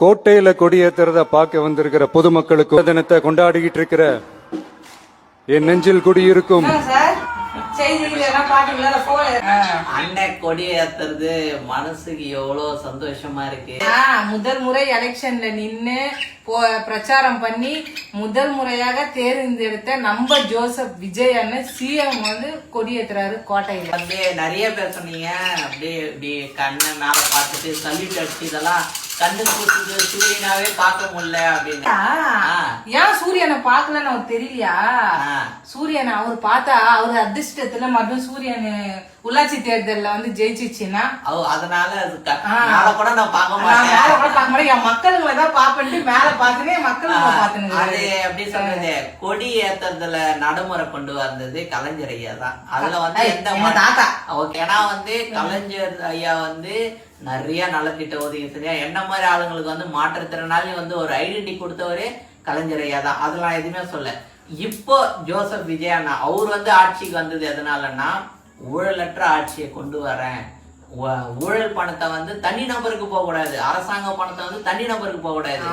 கோட்டையில கொடியேத்துறத பார்க்க வந்திருக்கிற பொதுமக்களுக்கு தினத்தை கொண்டாடிக்கிட்டு இருக்கிற என் நெஞ்சில் குடியிருக்கும் அண்ணன் கொடி ஏத்துறது மனசுக்கு எவ்வளவு சந்தோஷமா இருக்கு. முதல் முறை எலெக்ஷன்ல நின்னு பிரச்சாரம் பண்ணி முதல் முறையாக தேர்ந்தெடுத்த நம்ம ஜோசப் விஜய் அண்ணன் சிஎம் வந்து கொடியேத்துறாரு கோட்டையில. வந்து நிறைய பேர் சொன்னீங்க அப்படியே இப்படி கண்ணை மேல பார்த்துட்டு சல்யூட் அடிச்சு இதெல்லாம் கண்ணு கூட்டுது சூரியனாவே பார்க்க முடியல அப்படின்னு. ஏன் சூரியனை பாக்கலன்னு அவர் தெரியலையா? சூரியனை அவர் பார்த்தா அவரு அதிர்ஷ்டத்துல மட்டும் சூரியன் உள்ளாட்சி தேர்தல்ல வந்து ஜெயிச்சிச்சுன்னா அதனால கூட நான் பார்க்க மாட்டேன். என் மக்களுங்களை தான் பாப்பேன்ட்டு மேல பாத்துனேன் மக்களுங்க பாத்துனேன். அது எப்படி சொல்றது, கொடி ஏத்துறதுல நடைமுறை கொண்டு வந்தது கலைஞர் ஐயா தான். அதுல வந்து எந்த தாத்தா ஏன்னா வந்து கலைஞர் ஐயா வந்து நிறைய நலத்திட்ட உதவி சரியா என்ன மாதிரி ஆளுங்களுக்கு வந்து மாற்றுத்திறனாளி வந்து ஒரு ஐடென்டி கொடுத்தவரே கலைஞர் ஐயா தான். அதெல்லாம் எதுவுமே சொல்ல. இப்போ ஜோசப் விஜய் அண்ணா அவர் வந்து ஆட்சிக்கு வந்தது எதனாலன்னா ஊழலற்ற ஆட்சியை கொண்டு வரேன், ஊழல் பணத்தை வந்து தனி நபருக்கு போக கூடாது, அரசாங்க பணத்தை வந்து தனி நபருக்கு போக கூடாது,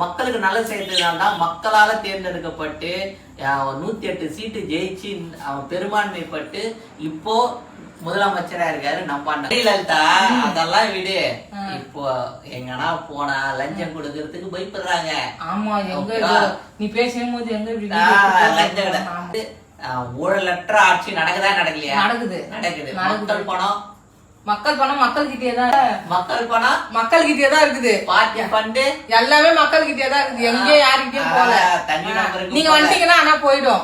மக்களுக்கு நல்ல செய்ததுனால்தான் மக்களால தேர்ந்தெடுக்கப்பட்டு 108 சீட்டு ஜெயிச்சு பெரும்பான்மைப்பட்டு இப்போ முதலமைச்சரா இருக்காரு நம்ம அண்ணன் லலிதா. அதெல்லாம் விடு, இப்போ எங்கன்னா போனா லஞ்சம் கொடுக்கறதுக்கு பயப்படுறாங்க. ஆமா, நீ பேசும்போது எங்க லஞ்சம் ஊழலற்ற ஆட்சி நடக்குதா நடக்கலையா? நடக்குது. மக்கள் பணம் மக்கள் கிட்டேதான் இருக்குது. பார்ட்டி ஃபண்ட் எல்லாமே மக்கள் கிட்டேதான் இருக்குது. எங்கேயும் யாருக்கிட்டயும் போல. நீங்க வந்துட்டீங்கன்னா ஆனா போயிடும்.